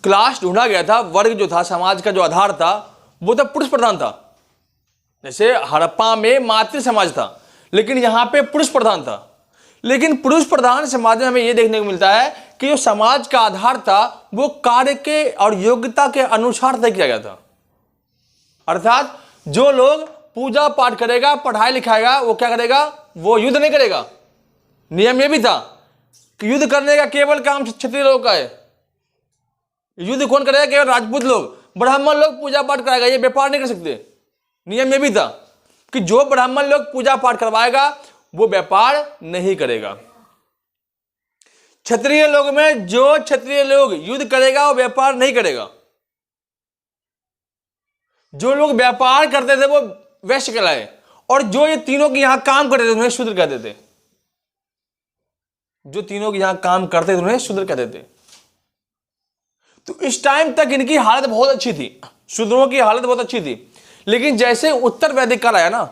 क्लास ढूंढा गया था, वर्ग जो था, समाज का जो आधार था, वो तो पुरुष प्रधान था। जैसे हड़प्पा में मातृ समाज था, लेकिन यहां पे पुरुष प्रधान था। लेकिन पुरुष प्रधान समाज में हमें यह देखने को मिलता है कि जो समाज का आधार था वो कार्य के और योग्यता के अनुसार तय किया गया था। अर्थात जो लोग पूजा पाठ करेगा, पढ़ाई लिखाएगा, वो क्या करेगा, वो युद्ध नहीं करेगा। नियम यह भी था कि युद्ध करने का केवल काम क्षत्रिय लोगों का है। युद्ध कौन करेगा, केवल राजपूत लोग। ब्राह्मण लोग पूजा पाठ कराएगा, ये व्यापार नहीं कर सकते। नियम यह भी था कि जो ब्राह्मण लोग पूजा पाठ करवाएगा वो व्यापार नहीं करेगा। क्षत्रिय लोग में जो क्षत्रिय लोग युद्ध करेगा वो व्यापार नहीं करेगा। जो लोग व्यापार करते थे वो वैश्य कहलाए, और जो ये तीनों के यहां काम करते थे उन्हें शूद्र कहते थे। जो तीनों के यहां काम करते थे उन्हें शूद्र कहते थे। तो इस टाइम तक इनकी हालत बहुत अच्छी थी, शूद्रों की हालत बहुत अच्छी थी। लेकिन जैसे उत्तर वैदिक काल आया ना,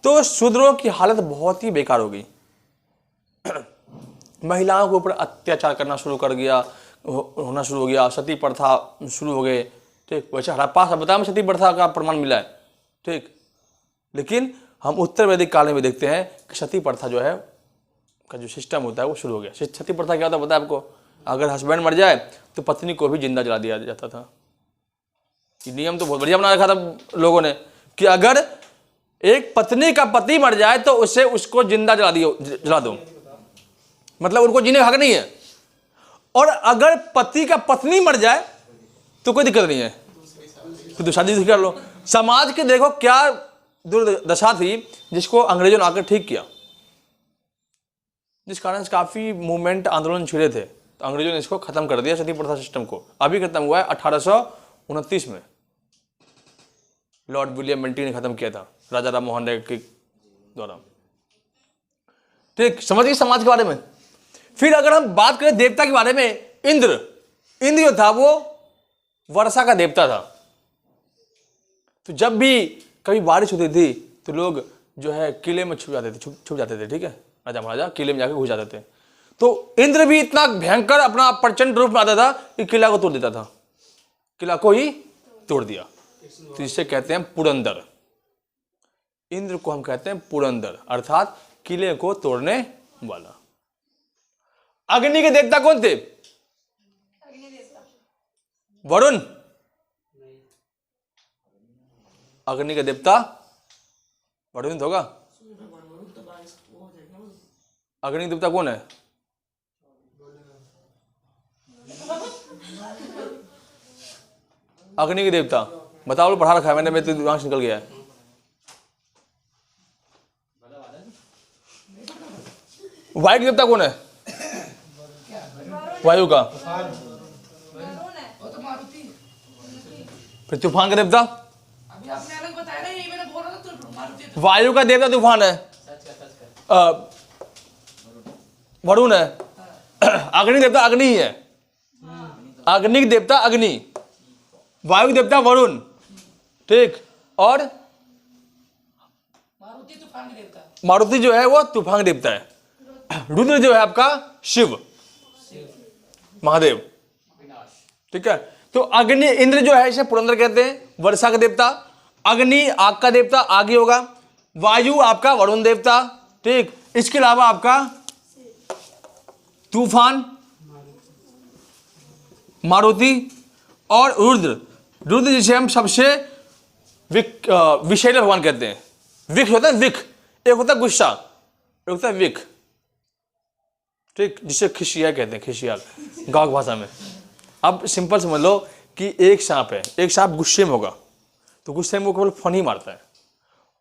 तो शूद्रों की हालत बहुत ही बेकार हो गई। महिलाओं के ऊपर अत्याचार करना शुरू कर गया, होना शुरू हो गया, सती प्रथा शुरू हो गए। ठीक, वैसे हड़प्पा सभ्यता में सती प्रथा का प्रमाण मिला है। ठीक, लेकिन हम उत्तर वैदिक काल में भी देखते हैं कि सती प्रथा जो है का जो सिस्टम होता है वो शुरू हो गया। सती प्रथा क्या होता है पता है आपको? अगर हस्बैंड मर जाए तो पत्नी को भी जिंदा जला दिया जाता था। ये नियम तो बहुत बढ़िया बना रखा था लोगों ने कि अगर एक पत्नी का पति मर जाए तो उसे उसको जिंदा जला दो, मतलब उनको जीने का हक नहीं है। और अगर पति का पत्नी मर जाए तो कोई दिक्कत नहीं है, तो शादी कर लो। समाज के देखो क्या दुर्दशा थी जिसको अंग्रेजों ने आकर ठीक किया, जिस कारण से काफी मूवमेंट आंदोलन छिड़े थे, तो अंग्रेजों ने इसको खत्म कर दिया, सती प्रथा सिस्टम को। अभी खत्म हुआ है 1829 में, लॉर्ड विलियम बेंटिक ने खत्म किया था राजा राम मोहन राय के द्वारा। ठीक, समझिए समाज के बारे में। फिर अगर हम बात करें देवता के बारे में, इंद्र जो था वो वर्षा का देवता था। तो जब भी कभी बारिश होती थी तो लोग जो है किले में छुप जाते थे। ठीक है, राजा महाराजा किले में जाकर घुस जाते थे। तो इंद्र भी इतना भयंकर अपना प्रचंड रूप में आता था कि किला को तोड़ देता था, किला को ही तोड़ दिया। तो इसे कहते हैं पुरंदर। इंद्र को हम कहते हैं पुरंदर, अर्थात किले को तोड़ने वाला। अग्नि के देवता कौन थे? वरुण। अग्नि का देवता वरुण होगा। अग्नि देवता कौन है? अग्नि के देवता बताओ, पढ़ा रखा है मैंने, मेरे दिमाग से निकल गया है। वायु देवता कौन है? वायु का। फिर तूफान का देवता? वायु का देवता तूफान है, वरुण है। अग्नि देवता अग्नि ही है, अग्नि देवता अग्नि। वायु के देवता वरुण, ठीक, और मारुति जो है वो तूफान देवता है। रुद्र जो है आपका शिव, महादेव, ठीक है। तो अग्नि, इंद्र जो है इसे पुरंदर कहते हैं, वर्षा का देवता। अग्नि आग का देवता, आग ही होगा। वायु आपका वरुण देवता, ठीक। इसके अलावा आपका तूफान मारुति, और रुद्र, रुद्र जिसे हम सबसे विषैले भगवान कहते हैं। विख होता है, विख, एक होता है गुस्सा, एक होता है विख, ठीक, जिसे खिसिया कहते हैं, खिसियाल गाँव की भाषा में। अब सिंपल समझ लो कि एक सांप है, एक सांप गुस्से में होगा तो गुस्से में वो केवल फन ही मारता है,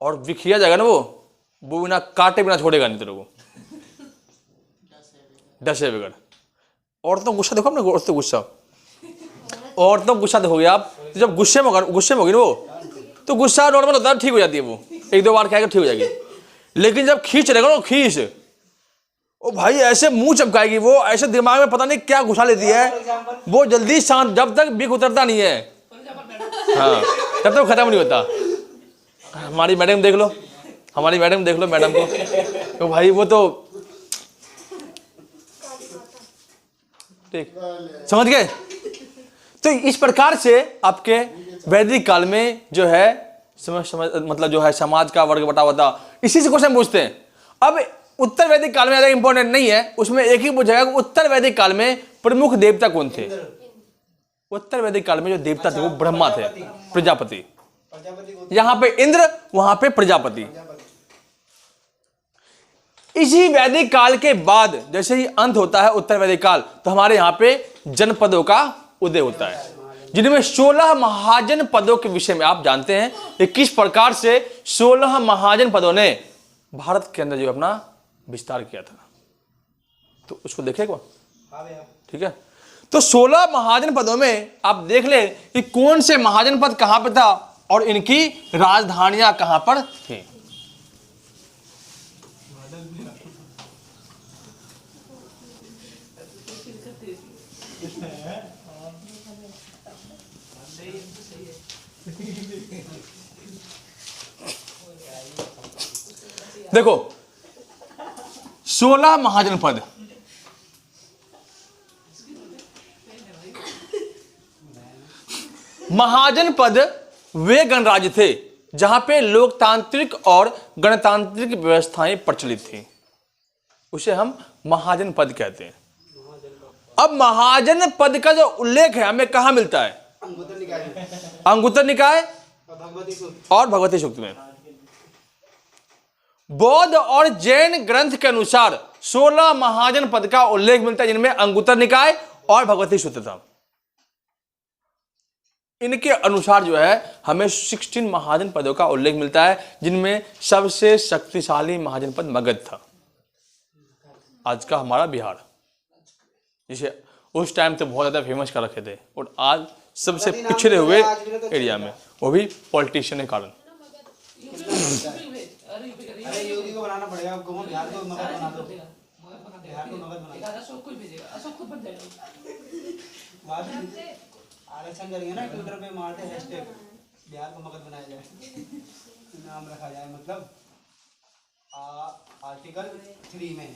और विखिया जाएगा ना वो बिना काटे बिना छोड़ेगा नहीं तेरे को, डसे बगैर। और तो गुस्सा देखो आपने, औरत तो गुस्सा, और तो गुस्सा देखोगे आप, तो जब गुस्से में होगी ना वो, तो गुस्सा नॉर्मल होता है, ठीक हो जाती है वो, एक दो बार खाएगा ठीक हो जाएगी। लेकिन जब खींच रहेगा ना, खींच, ओ भाई ऐसे मुंह चमकाएगी वो, ऐसे दिमाग में पता नहीं क्या घुसा लेती है वो, जल्दी शांत, जब तक बिक उतरता नहीं है, हाँ, तब तक खत्म नहीं होता। हमारी मैडम देख लो, हमारी मैडम देख लो, मैडम को, तो भाई वो तो ठीक, समझ गए। तो इस प्रकार से आपके वैदिक काल में जो है मतलब जो है समाज का वर्ग बटा हुआ था, इसी से क्वेश्चन पूछते हैं। अब उत्तर वैदिक काल में ज्यादा इंपॉर्टेंट नहीं है, उसमें एक ही पूछेगा कि उत्तर वैदिक काल में प्रमुख देवता कौन थे। उत्तर वैदिक काल में जो देवता थे वो ब्रह्मा थे, प्रजापति, यहां पे इंद्र, वहां पे प्रजापति। इसी वैदिक काल के बाद जैसे ही अंत होता है उत्तर वैदिक काल, तो हमारे यहां पे जनपदों का उदय होता है, जिनमें 16 महाजन पदों के विषय में आप जानते हैं कि किस प्रकार से 16 महाजन पदों ने भारत के अंदर जो अपना विस्तार किया था। तो उसको देखेगा, ठीक है। तो 16 महाजन पदों में आप देख ले कि कौन से महाजन पद कहां पे था और इनकी राजधानियां कहां पर थी। देखो 16 महाजन पद, महाजन पद वे गणराज्य थे जहां पे लोकतांत्रिक और गणतांत्रिक व्यवस्थाएं प्रचलित थी, उसे हम महाजन पद कहते हैं। अब महाजन पद का जो उल्लेख है हमें कहां मिलता है? अंगुत्तर निकाय और भगवती सूक्त में। बौद्ध और जैन ग्रंथ के अनुसार 16 महाजन पद का उल्लेख मिलता है, जिनमें अंगुत्तर निकाय और भगवती सूत्र था। इनके अनुसार जो है हमें 16 महाजन पदों का उल्लेख मिलता है, जिनमें सबसे शक्तिशाली महाजन पद मगध था, आज का हमारा बिहार, जिसे उस टाइम तो बहुत ज्यादा फेमस कर रखे थे, और आज सबसे पिछड़े हुए एरिया में, वो भी पॉलिटिशियन के कारण। अरे योगी को बनाना पड़ेगा आपको, बिहार को मगध बना दो, बिहार को मगध बना दो। अशोक खुद भेजेगा, अशोक खुद बन जाएगा। आरक्षण करेंगे ना ट्विटर पे, मारते हैशटैग बिहार को मगध बनाया जाए, नाम रखा जाए, मतलब आर्टिकल 3 में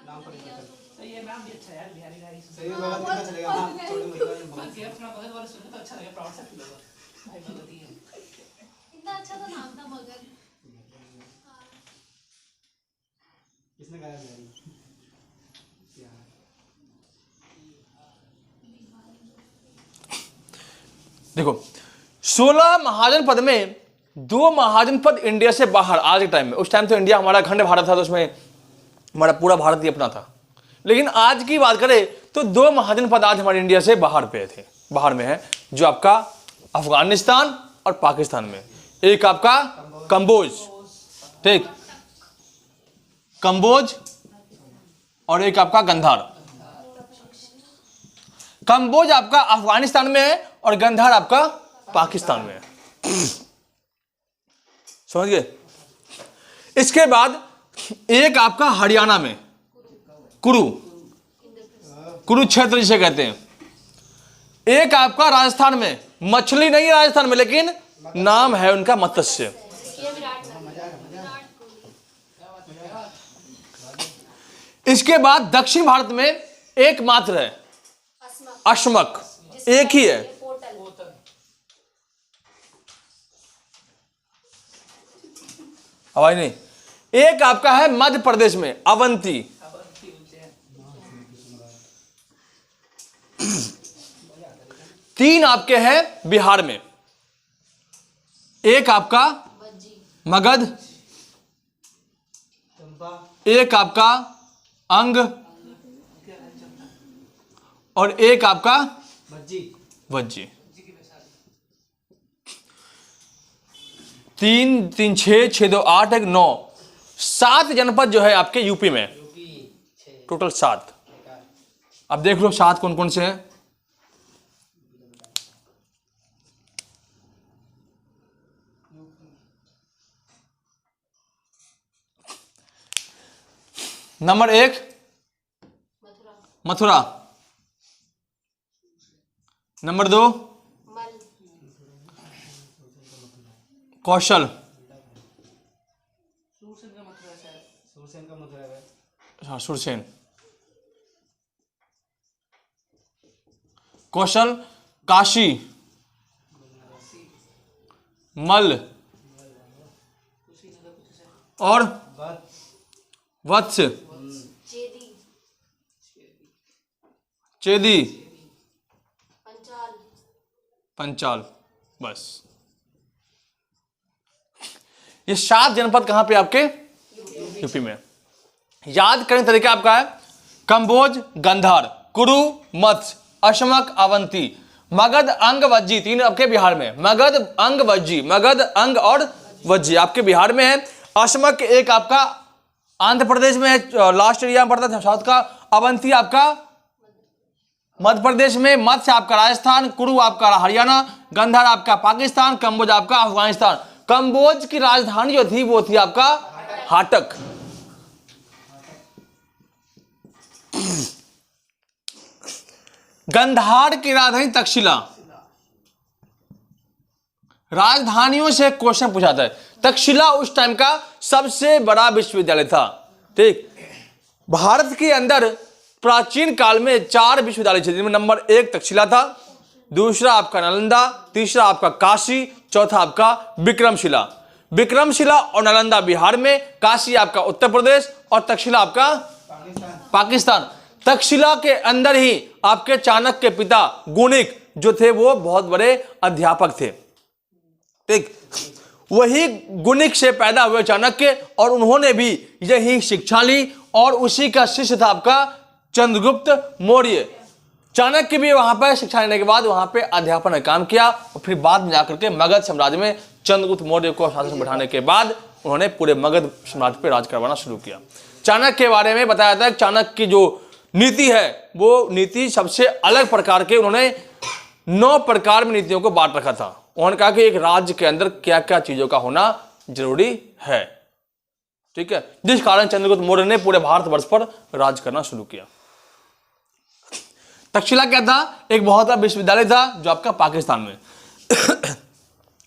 नाम परिवर्तन। सही है, नाम भी अच्छा है यार, बिहारी गाड़ी सही है, मगध कितना चलेगा। हां छोटे मगध के अपना मगध वाला सुनो तो अच्छा लगेगा, प्राउड सा फील होगा, भाई मगध ही है, इतना अच्छा तो नाम था मगध। किसने गाया बिहारी? देखो 16 महाजन पद में 2 महाजन पद इंडिया से बाहर, आज के टाइम में, उस टाइम तो इंडिया हमारा अखंड भारत था, तो उसमें हमारा पूरा भारत ही अपना था। लेकिन आज की बात करें तो 2 महाजन पद आज हमारे इंडिया से बाहर पे थे, बाहर में है, जो आपका अफगानिस्तान और पाकिस्तान में। एक आपका कंबोज, ठीक, कंबोज, और एक आपका गंधार। कंबोज आपका अफगानिस्तान में है और गंधार आपका पाकिस्तान में है, समझ गए। इसके बाद एक आपका हरियाणा में कुरुक्षेत्र जिसे कहते हैं, एक आपका राजस्थान में, मछली नहीं है राजस्थान में, लेकिन नाम है उनका मत्स्य। इसके बाद दक्षिण भारत में एकमात्र है अश्मक, एक ही है। आवाज नहीं। एक आपका है मध्य प्रदेश में अवंती, तीन आपके हैं बिहार में, एक आपका मगध, एक आपका अंग और एक आपका वज्जी। 3 3 6 6 2 8 1 9, 7 जनपद जो है आपके यूपी में, टोटल 7। अब देख लो 7 कौन कौन से हैं। नंबर 1 मथुरा, नंबर 2 कौशल, हाँ सुरसेन, कौशल, काशी, मल और वत्स, चेदी, पंचाल। बस ये 7 जनपद कहां पे आपके यूपी में। याद करने का तरीका आपका है कंबोज, गांधार, कुरु, मत्स्य, अशमक, अवंती, मगध, अंग, वज्जी, 3 आपके बिहार में। मगध, अंग, वज्जी, मगध, अंग और वज्जी आपके बिहार में है। अशमक एक आपका आंध्र प्रदेश में है, लास्ट एरिया में पड़ता है साउथ का। अवंती आपका मध्य प्रदेश में, मत्स्य आपका राजस्थान, कुरु आपका हरियाणा, गांधार आपका पाकिस्तान, कंबोज आपका अफगानिस्तान। कंबोज की राजधानी जो थी वो थी आपका हाटक। गांधार की राजधानी तक्षशिला। राजधानियों से क्वेश्चन पूछा था। तक्षशिला उस टाइम का सबसे बड़ा विश्वविद्यालय था। ठीक, भारत के अंदर प्राचीन काल में 4 विश्वविद्यालय थे, जिनमें नंबर 1 तक्षशिला था, दूसरा आपका नालंदा, तीसरा आपका काशी, चौथा आपका विक्रमशिला। विक्रमशिला और नालंदा बिहार में, काशी आपका उत्तर प्रदेश और तक्षशिला आपका पाकिस्तान। तक्षशिला के अंदर ही आपके चाणक्य के पिता गुणिक जो थे वो बहुत बड़े अध्यापक थे। ठीक, वही गुणिक से पैदा हुए चाणक्य और उन्होंने भी यही शिक्षा ली और उसी का शिष्य था आपका चंद्रगुप्त मौर्य। चाणक्य भी वहां पर शिक्षा लेने के बाद वहां पे अध्यापन का काम किया और फिर बाद में जाकर के मगध साम्राज्य में चंद्रगुप्त मौर्य को शासन बैठाने के बाद उन्होंने पूरे मगध साम्राज्य पर राज करवाना शुरू किया। चाणक्य के बारे में बताया था कि चाणक्य की जो नीति है वो नीति सबसे अलग प्रकार के, उन्होंने 9 प्रकार में नीतियों को बांट रखा था। उन्होंने कहा कि एक राज्य के अंदर क्या क्या चीजों का होना जरूरी है। ठीक है, जिस कारण चंद्रगुप्त मौर्य ने पूरे भारतवर्ष पर राज करना शुरू किया। तक्षशिला क्या था? एक बहुत बड़ा विश्वविद्यालय था जो आपका पाकिस्तान में।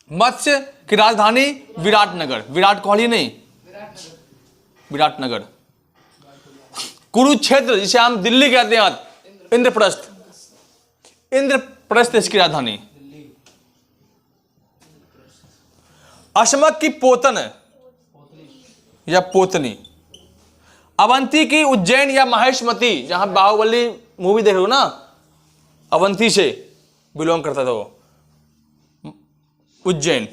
मत्स्य की राजधानी विराटनगर, विराट कोहली नहीं, विराटनगर। कुरुक्षेत्र जिसे हम दिल्ली कहते हैं, इंद्रप्रस्थ, इंद्रप्रस्थ इसकी राजधानी। अशमक की पोतन या पोतनी। अवंती की उज्जैन या महेशमती, जहां बाहुबली मूवी देख रहे हो ना, अवंती से बिलोंग करता था वो, उज्जैन।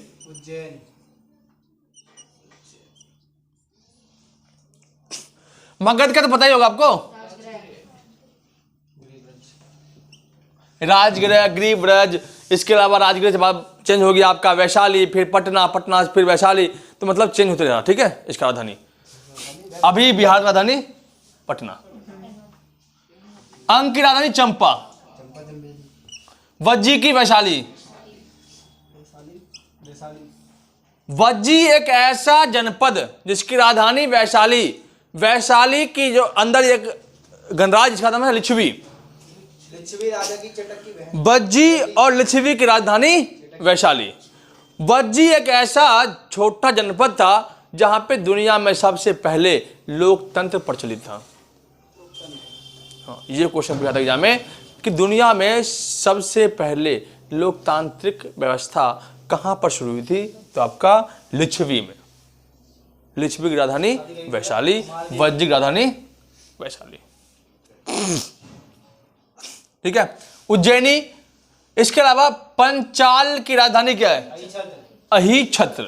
मगध का तो पता ही होगा आपको, राजगृह, गिरिब्रज। इसके अलावा राजगृह से बाद चेंज हो गया आपका वैशाली, फिर पटना, पटना फिर वैशाली, तो मतलब चेंज होते रहा। ठीक है, इसका राजधानी अभी बिहार का राजधानी पटना। अंग की राजधानी चंपा, वज्जी की वैशाली। वज्जी एक ऐसा जनपद जिसकी राजधानी वैशाली, वैशाली की जो अंदर एक गणराज्य जिसका नाम है लिच्छवी, लिच्छवी राजा की चटक की बहन। वज्जी और लिच्छवी की राजधानी वैशाली। वज्जी एक ऐसा छोटा जनपद था जहां पे दुनिया में सबसे पहले लोकतंत्र प्रचलित था। हाँ, ये क्वेश्चन पूछा था एग्जाम में कि दुनिया में सबसे पहले लोकतांत्रिक व्यवस्था कहां पर शुरू हुई थी, तो आपका लिच्छवी में। लिच्छवी की राजधानी वैशाली, वज्जी की राजधानी वैशाली। ठीक है। उज्जैनी। इसके अलावा पंचाल की राजधानी क्या है? अहिछत्र।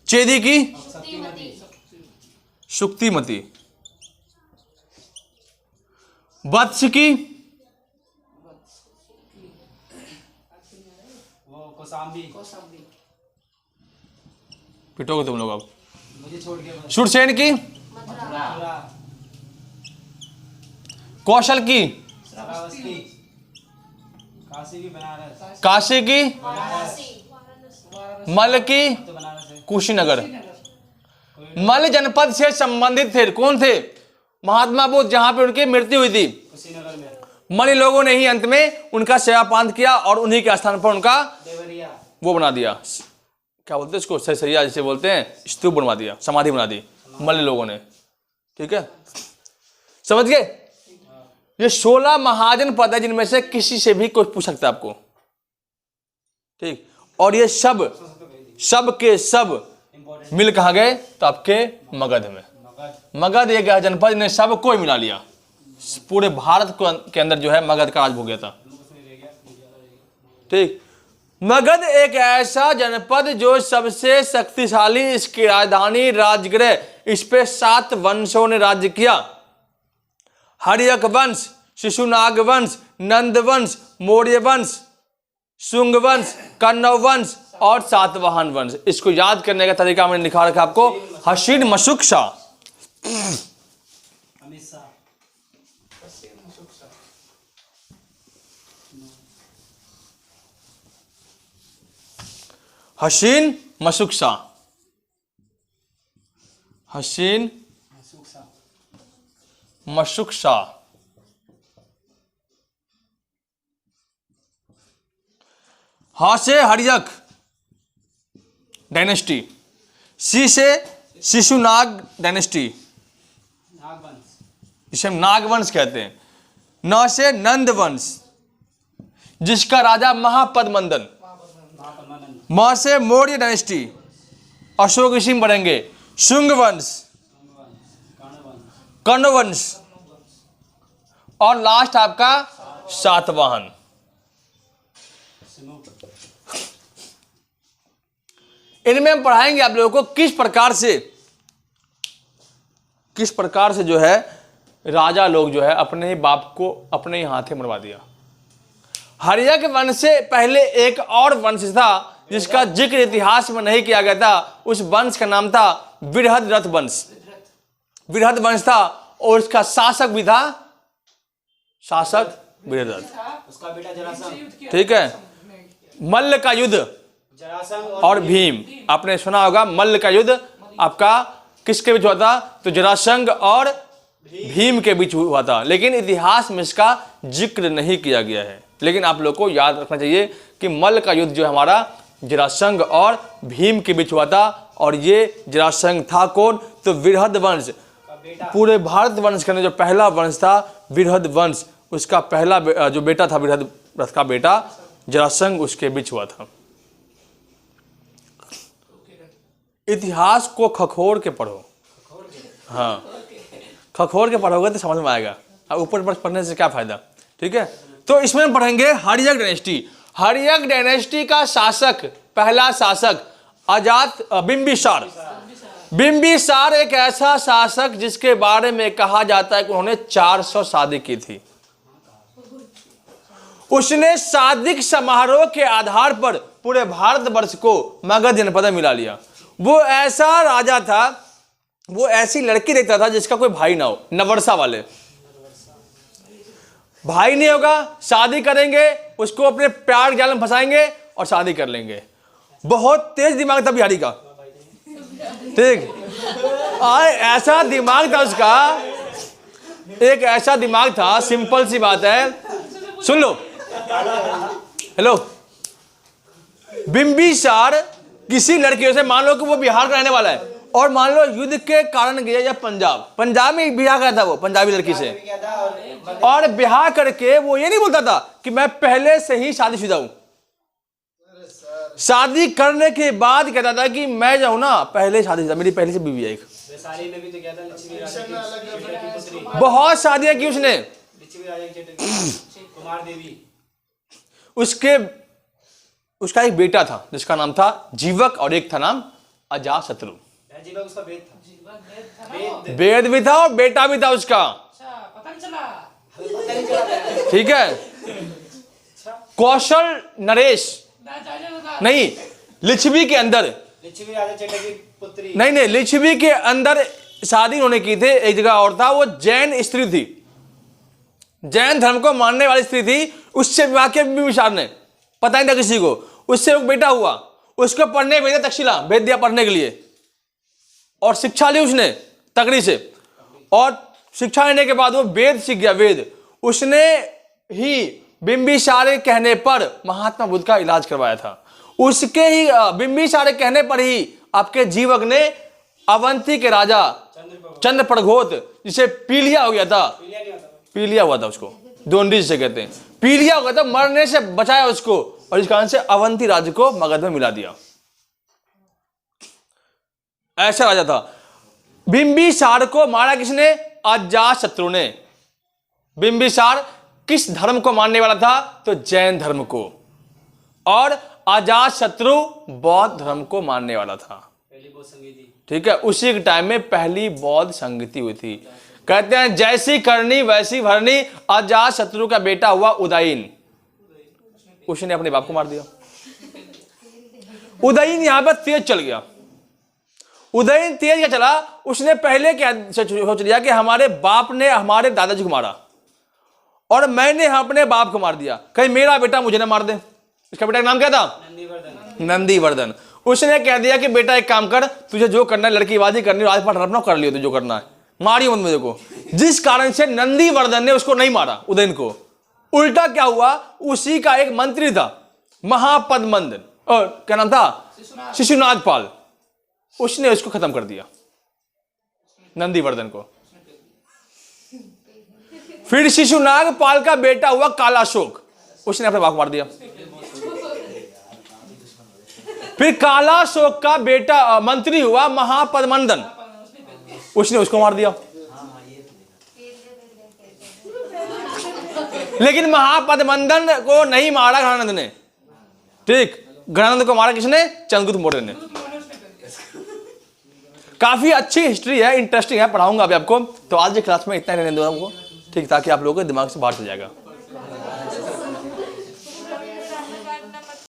चेदी की शुक्तिमती। वत्स की वो कौशाम्बी। पिटोगे तुम लोग अब। मुझे छोड़ के बस। सुरसेन की मथुरा। कौशल की श्रावस्ती। काशी की बनारस। काशी की मल की तो बनारस है। कुशीनगर। मल जनपद से संबंधित थे कौन थे? महात्मा बुद्ध, जहां पे उनकी मृत्यु हुई थी। कुशीनगर में। मलय लोगों ने ही अंत में उनका सेवापांत किया और उन्हीं के स्थान पर उनका देवरिया। वो बना दिया, क्या बोलते हैं इसको, सरिया जिसे बोलते हैं, स्तूप बनवा दिया, समाधि बना दी मलय लोगों ने। ठीक है, समझ गए? ये 16 महाजन पद है जिनमें से किसी से भी कुछ पूछ सकता है आपको। ठीक, और ये सब के सब मिल कहाँ गए? तो आपके मगध में। मगध एक जनपद ने सबको मिला लिया। पूरे भारत के अंदर जो है मगध का राज हो गया था। ठीक, मगध एक ऐसा जनपद जो सबसे शक्तिशाली, इसकी राजधानी राजगृह, इस पे 7 वंशों ने राज्य किया। हर्यक वंश, शिशुनाग वंश, नंद वंश, मौर्य वंश, शुंग वंश, कण्व वंश और सातवाहन वंश। इसको याद करने का तरीका मैंने लिखा रखा आपको, हशीन मशुक शाह। अमित शाह। हशीन मशुक शाह। हशीन मशुक शाह। हा से हर्यक डायनेस्टी। सी से शिशुनाग डायनेस्टी, नागवंश। जिसे हम नागवंश कहते हैं। न से नंद वंश, जिसका राजा महापद्मनंदन। म से मौर्य डायनेस्टी, अशोक ऋषि में बढ़ेंगे। शुंग वंश, कण्व वंश और लास्ट आपका सातवाहन। इनमें हम पढ़ाएंगे आप लोगों को किस प्रकार से जो है राजा लोग जो है अपने ही बाप को अपने ही हाथे मरवा दिया। हर्यक वंश से पहले एक और वंश था जिसका जिक्र इतिहास में नहीं किया गया था। उस वंश का नाम था बृहद्रथ वंश। बृहद वंश था और उसका शासक भी था, शासक बृहद्रथ। उसका बेटा जरासंध। ठीक है, मल्ल का युद्ध जरासंध और भीम, आपने सुना होगा। मल्ल का युद्ध आपका किसके बीच हुआ था? तो जरासंध और भीम के बीच हुआ था, लेकिन इतिहास में इसका जिक्र नहीं किया गया है। लेकिन आप लोग को याद रखना चाहिए कि मल्ल का युद्ध जो है हमारा जरासंध और भीम के बीच हुआ था। और ये जरासंध था कौन? तो बृहद वंश। पूरे भारत वंश के अंदर जो पहला वंश था बृहद वंश, उसका पहला जो बेटा था बृहद्रथ का बेटा जरासंध, उसके बीच हुआ था। इतिहास को खखोर के पढ़ो। हाँ, खखोर के पढ़ोगे तो समझ में आएगा, अब ऊपर पढ़ने से क्या फायदा। ठीक है, तो इसमें हम पढ़ेंगे हर्यक डायनेस्टी। हर्यक डायनेस्टी का शासक, पहला शासक बिंबिसार। बिंबिसार एक ऐसा शासक जिसके बारे में कहा जाता है कि उन्होंने 400 शादी की थी। उसने शादी समारोह के आधार पर पूरे भारतवर्ष को मगध जनपद में मिला लिया। वो ऐसा राजा था, वो ऐसी लड़की देखता था जिसका कोई भाई ना हो। नवरसा वाले, भाई नहीं होगा, शादी करेंगे, उसको अपने प्यार जाल में फंसाएंगे और शादी कर लेंगे। बहुत तेज दिमाग था बिहारी का। ठीक, ऐसा दिमाग था उसका, एक ऐसा दिमाग था, सिंपल सी बात है, सुन लो। हेलो, बिंबिसार किसी लड़के से, मान लो कि वो बिहार का रहने वाला है, और मान लो युद्ध के कारण गया या पंजाब में बिहार गया था वो पंजाबी लड़की से, और बिहार करके वो ये नहीं बोलता था कि मैं पहले से ही शादीशुदा हूं, शादी करने के बाद कहता था कि मैं जाऊं ना पहले शादीशुदा, मेरी पहले से बीवी है एक। वैशाली में भी तो क्या था, लक्ष्मी राजा की पुत्री, बहुत शादियां की उसने, लक्ष्मी राजा की चेटक कुमार देवी। उसका एक बेटा था जिसका नाम था जीवक, और एक था नाम अजातशत्रु। जीवक उसका वेद था, वेद भी था और बेटा भी था उसका। पता नहीं चला। ठीक है, कौशल नरेश नहीं, लिच्छवी के अंदर, लक्ष्मी राजा चेटक की पुत्री, नहीं, लिच्छवी के अंदर शादी उन्होंने की थी, एक जगह और था, वो जैन स्त्री थी, जैन धर्म को मानने वाली स्त्री थी, उससे विवाह किया बिंबिसार ने, पता नहीं था किसी को, उससे एक बेटा हुआ, उसको पढ़ने भेजा, तक्षशिला भेज दिया पढ़ने के लिए, और शिक्षा ली उसने तगड़ी से, और शिक्षा लेने के बाद वो वेद सीख गया, वेद उसने ही बिंबिसार के कहने पर महात्मा बुद्ध का इलाज करवाया था, उसके ही बिंबिसार के कहने पर ही आपके जीवक ने अवंती के राजा चंद्रप्रघोत, जिसे पीलिया हो गया था, पीलिया हुआ था उसको, दोंडी से कहते हैं, पीलिया हो गया था, मरने से बचाया उसको, और इस कारण से अवंती राज्य को मगध में मिला दिया। ऐसा राजा था। बिंबिसार को मारा किसने? अजातशत्रु ने। बिंबिसार किस धर्म को मानने वाला था? तो जैन धर्म को, और अजातशत्रु बौद्ध धर्म को मानने वाला था। पहली बौद्ध संगीति, ठीक है, उसी के टाइम में पहली बौद्ध संगति हुई थी। कहते हैं जैसी करनी वैसी भरनी, अजातशत्रु का बेटा हुआ उदयन, उसने अपने बाप को मार दिया। उदयन यहां पर तेज चल गया। उदयन तेज क्या चला, उसने पहले क्या सोच लिया कि हमारे बाप ने हमारे दादाजी को मारा और मैंने अपने बाप को मार दिया, कहीं मेरा बेटा मुझे ना मार दे। इसका बेटा का नाम क्या था? नंदीवर्धन। उसने कह दिया कि बेटा एक काम कर, तुझे जो करना है, लड़कीबाजी करनी है, राजपाट हड़पना कर लियो, तुझे जो करना है, मारियो मत मुझे को। जिस कारण से नंदीवर्धन ने उसको नहीं मारा उदयन को। उल्टा क्या हुआ, उसी का एक मंत्री था महापद्मंद, और क्या नाम था? शिशुनाग पाल। उसने उसको खत्म कर दिया, नंदीवर्धन को। फिर शिशुनाग पाल का बेटा हुआ कालाशोक, उसने अपने बाप को मार दिया। फिर कालाशोक का बेटा मंत्री हुआ महापद्मंदन, उसने उसको मार दिया। लेकिन महापद्मंदन को नहीं मारा घनानंद ने। ठीक, घनानंद को मारा किसने? चंद्रगुप्त मौर्य ने। काफी अच्छी हिस्ट्री है, इंटरेस्टिंग है, पढ़ाऊंगा अभी आपको। तो आज की क्लास में इतना ही रहने दो हमको, ठीक, ताकि आप लोगों के दिमाग से बाहर चल जाएगा।